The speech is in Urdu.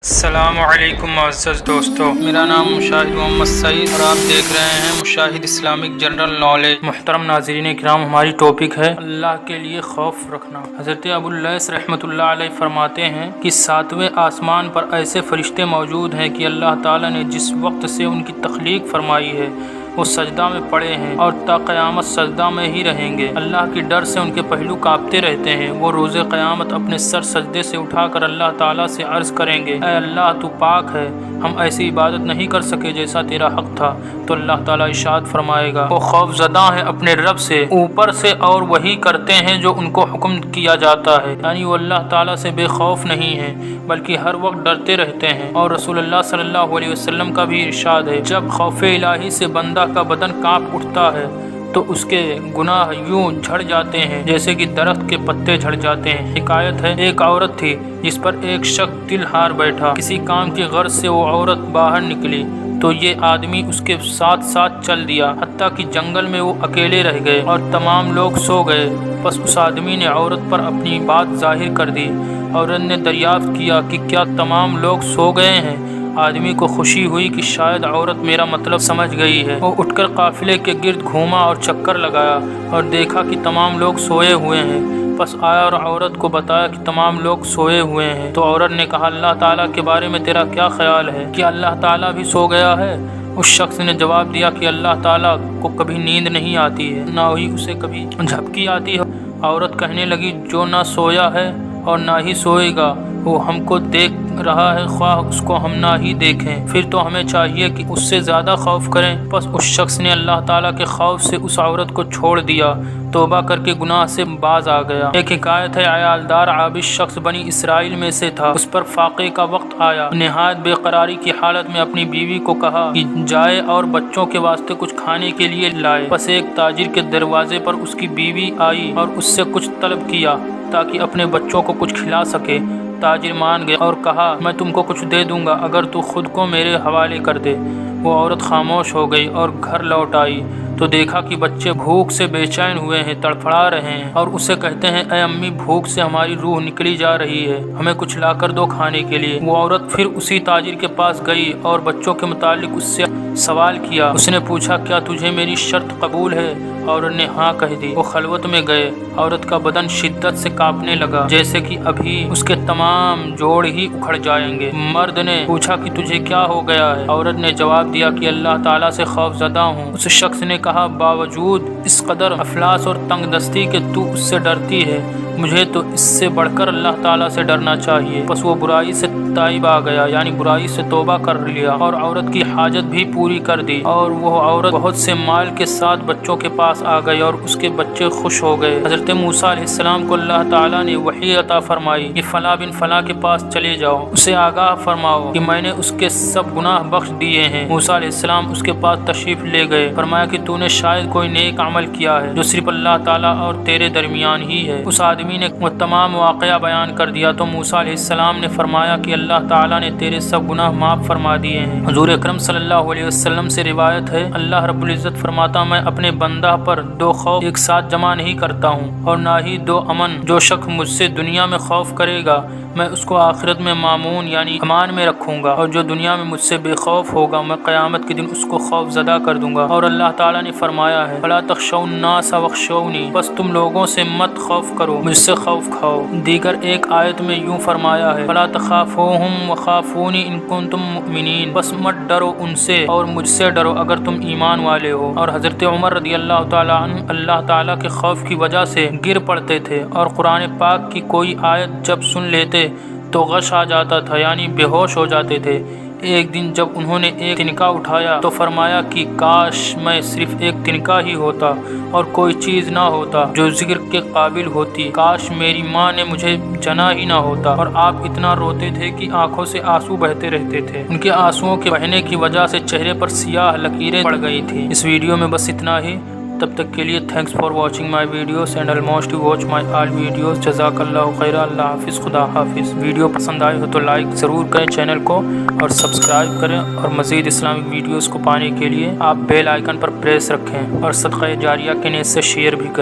السلام علیکم معزز دوستو، میرا نام مشاہد محمد سعید اور آپ دیکھ رہے ہیں مشاہد اسلامک جنرل نالج۔ محترم ناظرین کرام، ہماری ٹاپک ہے اللہ کے لیے خوف رکھنا۔ حضرت ابو اللیث رحمۃ اللہ علیہ فرماتے ہیں کہ 7ویں آسمان پر ایسے فرشتے موجود ہیں کہ اللہ تعالیٰ نے جس وقت سے ان کی تخلیق فرمائی ہے وہ سجدہ میں پڑے ہیں اور تا قیامت سجدہ میں ہی رہیں گے۔ اللہ کے ڈر سے ان کے پہلو کانپتے رہتے ہیں۔ وہ روز قیامت اپنے سر سجدے سے اٹھا کر اللہ تعالیٰ سے عرض کریں گے، اے اللہ تو پاک ہے، ہم ایسی عبادت نہیں کر سکے جیسا تیرا حق تھا۔ تو اللہ تعالیٰ ارشاد فرمائے گا، وہ خوف زدہ ہیں اپنے رب سے اوپر سے اور وہی کرتے ہیں جو ان کو حکم کیا جاتا ہے، یعنی وہ اللہ تعالیٰ سے بے خوف نہیں ہیں بلکہ ہر وقت ڈرتے رہتے ہیں۔ اور رسول اللہ صلی اللہ علیہ وسلم کا بھی ارشاد ہے، جب خوف الہی سے بندہ کا بدن کانپ اٹھتا ہے تو اس کے گناہ یوں جھڑ جاتے ہیں جیسے کہ درخت کے پتے جھڑ جاتے ہیں۔ حکایت ہے، ایک عورت تھی جس پر ایک شخص دل ہار بیٹھا۔ کسی کام کی غرض سے وہ عورت باہر نکلی تو یہ آدمی اس کے ساتھ ساتھ چل دیا، حتیٰ کہ جنگل میں وہ اکیلے رہ گئے اور تمام لوگ سو گئے۔ بس اس آدمی نے عورت پر اپنی بات ظاہر کر دی۔ عورت نے دریافت کیا کہ کیا تمام لوگ سو گئے ہیں؟ آدمی کو خوشی ہوئی کہ شاید عورت میرا مطلب سمجھ گئی ہے۔ وہ اٹھ کر قافلے کے گرد گھوما اور چکر لگایا اور دیکھا کہ تمام لوگ سوئے ہوئے ہیں۔ پس آیا اور عورت کو بتایا کہ تمام لوگ سوئے ہوئے ہیں۔ تو عورت نے کہا، اللہ تعالیٰ کے بارے میں تیرا کیا خیال ہے؟ کیا اللہ تعالیٰ بھی سو گیا ہے؟ اس شخص نے جواب دیا کہ اللہ تعالیٰ کو کبھی نیند نہیں آتی ہے، نہ ہی اسے کبھی جھپکی آتی ہے۔ عورت کہنے لگی، جو نہ سویا ہے اور نہ ہی سوئے گا وہ ہم کو دیکھ رہا ہے، خواہ اس کو ہم نہ ہی دیکھیں، پھر تو ہمیں چاہیے کہ اس سے زیادہ خوف کریں۔ پس اس شخص نے اللہ تعالیٰ کے خوف سے اس عورت کو چھوڑ دیا، توبہ کر کے گناہ سے باز آ گیا۔ ایک حکایت ہے، عیالدار عابد شخص بنی اسرائیل میں سے تھا۔ اس پر فاقے کا وقت آیا، نہایت بے قراری کی حالت میں اپنی بیوی کو کہا کہ جائے اور بچوں کے واسطے کچھ کھانے کے لیے لائے۔ پس ایک تاجر کے دروازے پر اس کی بیوی آئی اور اس سے کچھ طلب کیا تاکہ اپنے بچوں کو کچھ کھلا سکے۔ تاجر مان گیا اور کہا، میں تم کو کچھ دے دوں گا اگر تو خود کو میرے حوالے کر دے۔ وہ عورت خاموش ہو گئی اور گھر لوٹ آئی تو دیکھا کہ بچے بھوک سے بے چین ہوئے ہیں، تڑپڑا رہے ہیں اور اسے کہتے ہیں، اے امی، بھوک سے ہماری روح نکلی جا رہی ہے، ہمیں کچھ لا کر دو کھانے کے لیے۔ وہ عورت پھر اسی تاجر کے پاس گئی اور بچوں کے متعلق اس سے سوال کیا۔ اس نے پوچھا، کیا تجھے میری شرط قبول ہے؟ عورت نے ہاں کہہ دی۔ وہ خلوت میں گئے۔ عورت کا بدن شدت سے کانپنے لگا جیسے کہ ابھی اس کے تمام جوڑ ہی اکھڑ جائیں گے۔ مرد نے پوچھا کہ تجھے کیا ہو گیا ہے؟ عورت نے جواب دیا کہ اللہ تعالیٰ سے خوف زدہ ہوں۔ اس شخص نے کہا، باوجود اس قدر افلاس اور تنگ دستی کہ تو اس سے ڈرتی ہے، مجھے تو اس سے بڑھ کر اللہ تعالیٰ سے ڈرنا چاہیے۔ بس وہ برائی سے تائب آ گیا، یعنی برائی سے توبہ کر لیا اور عورت کی حاجت بھی پوری کر دی، اور وہ عورت بہت سے مال کے ساتھ بچوں کے پاس آ گئی اور اس کے بچے خوش ہو گئے۔ حضرت موسیٰ علیہ السلام کو اللہ تعالیٰ نے وحی عطا فرمائی کہ فلاں بن فلاں کے پاس چلے جاؤ، اسے آگاہ فرماؤ کہ میں نے اس کے سب گناہ بخش دیے ہیں۔ موسیٰ علیہ السلام اس کے پاس تشریف لے گئے، فرمایا کہ تو نے شاید کوئی نیک عمل کیا ہے جو صرف اللہ تعالیٰ اور تیرے درمیان ہی ہے۔ اس آدمی نے وہ تمام واقعہ بیان کر دیا تو موسیٰ علیہ السلام نے فرمایا کہ اللہ تعالیٰ نے تیرے سب گناہ معاف فرما دیے ہیں۔ حضور اکرم صلی اللہ علیہ وسلم سے روایت ہے، اللہ رب العزت فرماتا، میں اپنے بندہ پر 2 خوف ایک ساتھ جمع نہیں کرتا ہوں اور نہ ہی 2 امن۔ جو شخص مجھ سے دنیا میں خوف کرے گا میں اس کو آخرت میں مامون یعنی امان میں رکھوں گا، اور جو دنیا میں مجھ سے بے خوف ہوگا میں قیامت کے دن اس کو خوف زدہ کر دوں گا۔ اور اللہ تعالیٰ نے فرمایا ہے، فَلَا تَخْشَوُا النَّاسَ وَاخْشَوْنِی، بس تم لوگوں سے مت خوف کرو، مجھ سے خوف کھاؤ۔ دیگر ایک آیت میں یوں فرمایا ہے، فَلَا تَخَافُوهُمْ وَخَافُونِی إِن كُنتُم مُؤْمِنِینَ، بس مت ڈرو ان سے اور مجھ سے ڈرو اگر تم ایمان والے ہو۔ اور حضرت عمر رضی اللہ تعالیٰ عنہ اللہ تعالیٰ کے خوف کی وجہ سے گر پڑتے تھے اور قرآن پاک کی کوئی آیت جب سن لیتے تو غش آ جاتا تھا، یعنی بے ہوش ہو جاتے تھے۔ ایک دن جب انہوں نے ایک تنکا اٹھایا تو فرمایا کہ کاش میں صرف ایک تنکا ہی ہوتا اور کوئی چیز نہ ہوتا جو ذکر کے قابل ہوتی، کاش میری ماں نے مجھے جنا ہی نہ ہوتا۔ اور آپ اتنا روتے تھے کہ آنکھوں سے آنسو بہتے رہتے تھے، ان کے آنسوؤں کے بہنے کی وجہ سے چہرے پر سیاہ لکیریں پڑ گئی تھیں۔ اس ویڈیو میں بس اتنا ہی، تب تک کے لیے thanks for watching my videos and almost watch my all videos. جزاک اللہ خیر، اللہ حافظ، خدا حافظ۔ ویڈیو پسند آئی ہو تو لائک ضرور کریں چینل کو اور سبسکرائب کریں، اور مزید اسلامک ویڈیوز کو پانے کے لیے آپ بیل آئیکن پر پریس رکھیں اور صدقہ جاریہ کے نیت سے شیئر بھی کریں۔